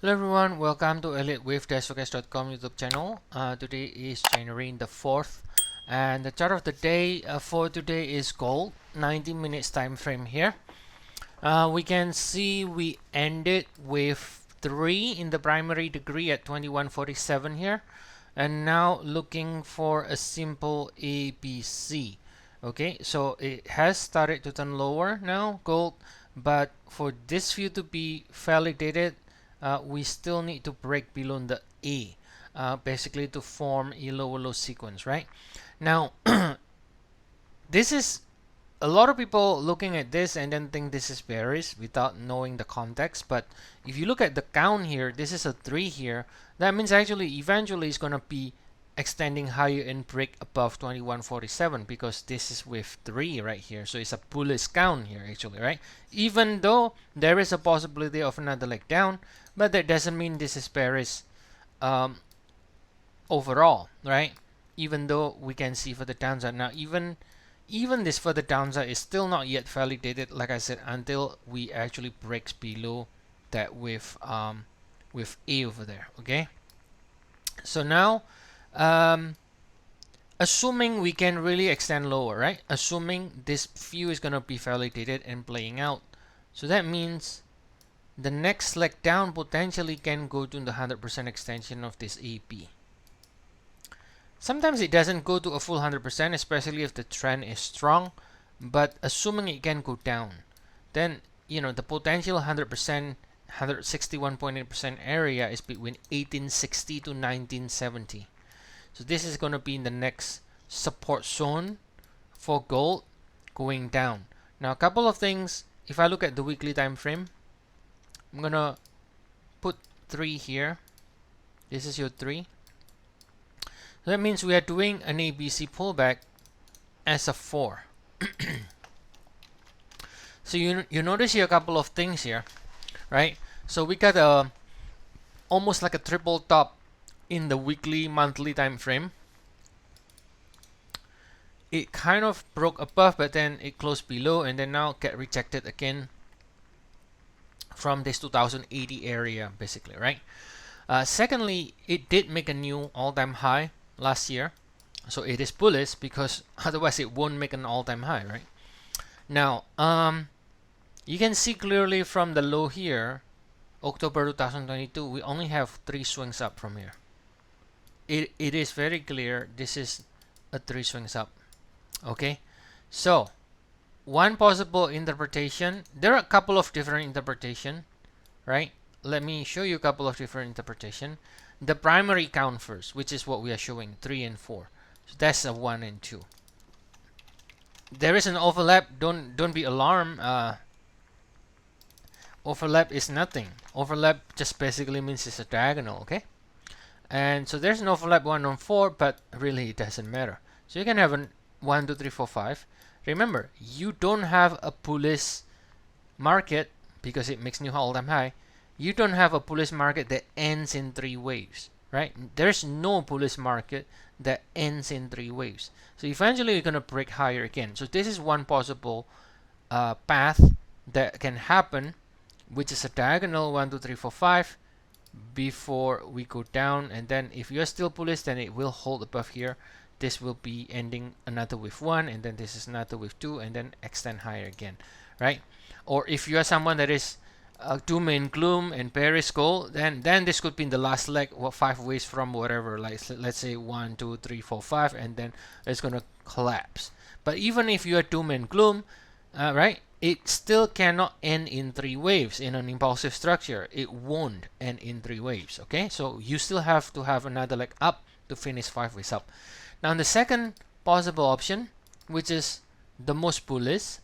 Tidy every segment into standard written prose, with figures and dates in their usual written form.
Hello everyone, welcome to elliottwaveforecast.com YouTube channel. Today is January the 4th, and the chart of the day for today is gold, 90 minutes time frame here. We can see we ended with 3 in the primary degree at 2147 here, and now looking for a simple ABC. Okay, so it has started to turn lower now, gold, but for this view to be validated, we still need to break below the A, basically to form a lower low sequence, right? Now, this is a lot of people looking at this and then think this is bearish without knowing the context. But if you look at the count here, this is a 3 here. That means actually eventually it's going to be extending higher and break above 2147 because this is with 3 right here. So it's a bullish count here actually, right? Even though there is a possibility of another leg down, but that doesn't mean this is bearish overall, right? Even though we can see for the downside now, even this further downside is still not yet validated, like I said, until we actually breaks below that with A over there. Okay, so now assuming we can really extend lower, right? Assuming this view is gonna be validated and playing out, so that means the next leg down potentially can go to the 100% extension of this AP. Sometimes it doesn't go to a full 100%, especially if the trend is strong, but assuming it can go down, then the potential 100%, 161.8% area is between 1860 to 1970. So this is going to be in the next support zone for gold going down. Now a couple of things. If I look at the weekly time frame, I'm gonna put 3 here. This is your 3. So that means we are doing an ABC pullback as a 4. So you notice here a couple of things here, right? So we got a almost like a triple top in the weekly, monthly time frame. It kind of broke above, but then it closed below, and then now get rejected again from this 2080 area, basically, right? Secondly, it did make a new all-time high last year, so it is bullish because otherwise it won't make an all-time high, right? Now, you can see clearly from the low here, October 2022, we only have 3 swings up from here. It is very clear this is a 3 swings up. Okay, so one possible interpretation, there are a couple of different interpretation, right? Let me show you a couple of different interpretation. The primary count first, which is what we are showing, 3 and 4. So that's a 1 and 2. There is an overlap. Don't be alarmed. Overlap is nothing. Overlap just basically means it's a diagonal, okay? And so there's an overlap 1 on 4, but really it doesn't matter. So you can have an 1, 2, 3, 4, 5. Remember, you don't have a bullish market because it makes new all-time high. You don't have a bullish market that ends in 3 waves, right? There's no bullish market that ends in 3 waves. So eventually you're gonna break higher again. So this is one possible path that can happen, which is a diagonal 1, 2, 3, 4, 5 before we go down. And then if you're still bullish, then it will hold above here. This will be ending another with 1, and then this is another with 2, and then extend higher again, right? Or if you are someone that is doom and gloom and bearish gold, then this could be in the last leg, 5 ways from whatever, like let's say 1, 2, 3, 4, 5, and then it's gonna collapse. But even if you are doom and gloom, right, it still cannot end in 3 waves in an impulsive structure. It won't end in 3 waves. Okay, so you still have to have another leg up to finish 5 ways up. Now the second possible option, which is the most bullish,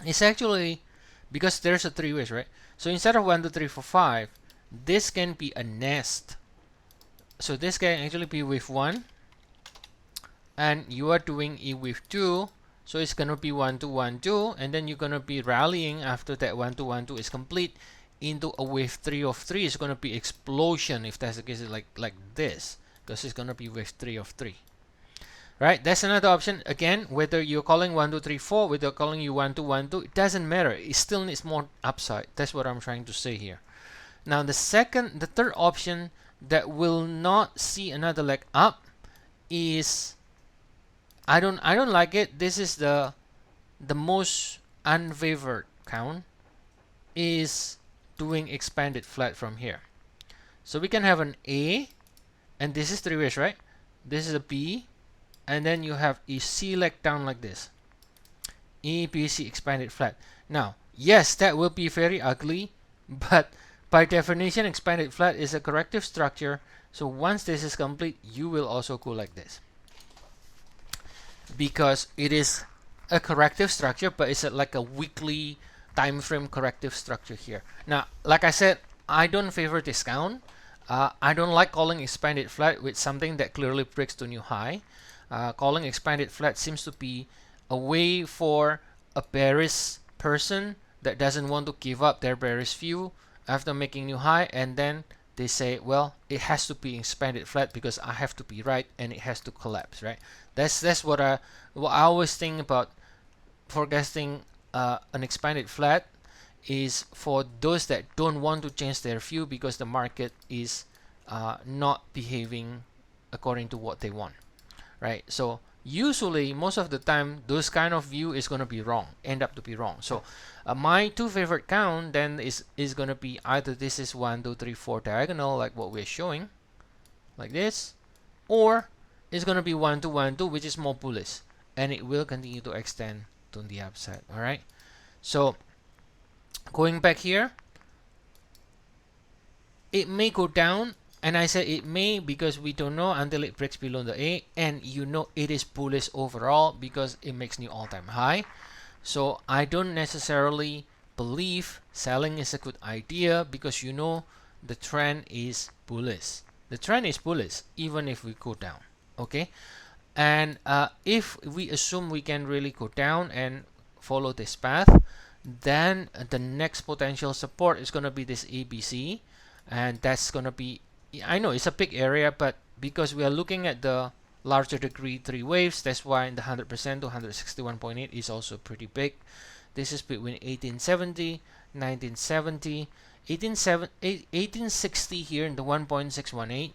is actually because there's a 3 ways, right? So instead of 1, 2, 3, 4, 5, this can be a nest. So this can actually be with 1, and you are doing it with 2. So it's gonna be 1, 2, 1, 2, and then you're gonna be rallying after that 1, 2, 1, 2 is complete into a wave 3 of 3. It's gonna be explosion if that's the case, like this, because it's gonna be wave 3 of 3. Right, that's another option. Again, whether you're calling 1, 2, 3, 4, whether calling you 1, 2, 1, 2, it doesn't matter. It still needs more upside. That's what I'm trying to say here. Now the third option that will not see another leg up is, I don't like it. This is the most unfavored count, is doing expanded flat from here. So we can have an A, and this is three ways, right? This is a B, and then you have a C leg down like this. A, B, C expanded flat. Now, yes, that will be very ugly, but by definition, expanded flat is a corrective structure. So once this is complete, you will also go like this, because it is a corrective structure, but it's like a weekly time frame corrective structure here. Now, like I said, I don't favor discount. I don't like calling expanded flat with something that clearly breaks to new high. Calling expanded flat seems to be a way for a bearish person that doesn't want to give up their bearish view after making new high, and then they say, well, it has to be expanded flat because I have to be right and it has to collapse, right? That's what I always think about forecasting an expanded flat, is for those that don't want to change their view because the market is not behaving according to what they want, right? So usually, most of the time, those kind of view is going to be wrong, end up to be wrong. So my two favorite count then is going to be either this is 1, 2, 3, 4 diagonal, like what we're showing, like this, or it's going to be 1, 2, 1, 2, which is more bullish, and it will continue to extend to the upside. All right. So going back here, it may go down, and I said it may because we don't know until it breaks below the A, and you know it is bullish overall because it makes new all-time high. So I don't necessarily believe selling is a good idea, because you know the trend is bullish. The trend is bullish even if we go down, okay? And if we assume we can really go down and follow this path, then the next potential support is going to be this ABC, and that's going to be, I know it's a big area, but because we are looking at the larger degree three waves, that's why the 100% to 161.8 is also pretty big. This is between 1870, 1970, 1860 here in the 1.618.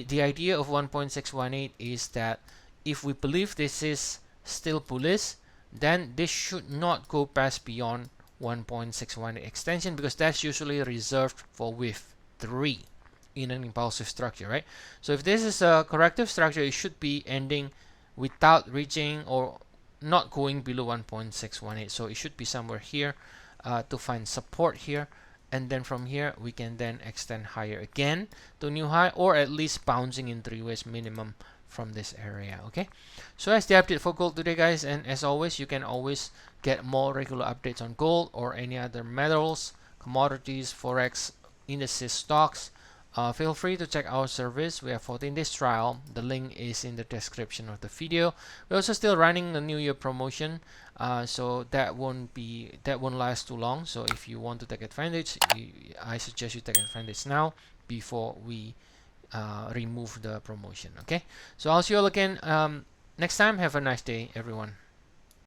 The idea of 1.618 is that if we believe this is still bullish, then this should not go past beyond 1.618 extension, because that's usually reserved for wave 3 in an impulsive structure, right? So if this is a corrective structure, it should be ending without reaching or not going below 1.618. So it should be somewhere here to find support here, and then from here we can then extend higher again to new high, or at least bouncing in three ways minimum from this area. Okay, so that's the update for gold today, guys, and as always, you can always get more regular updates on gold or any other metals, commodities, forex, indices, stocks. Feel free to check our service. We have 14 days trial. The link is in the description of the video. We're also still running the New Year promotion, so that won't last too long. So if you want to take advantage, I suggest you take advantage now before we remove the promotion. Okay, so I'll see you all again next time. Have a nice day, everyone.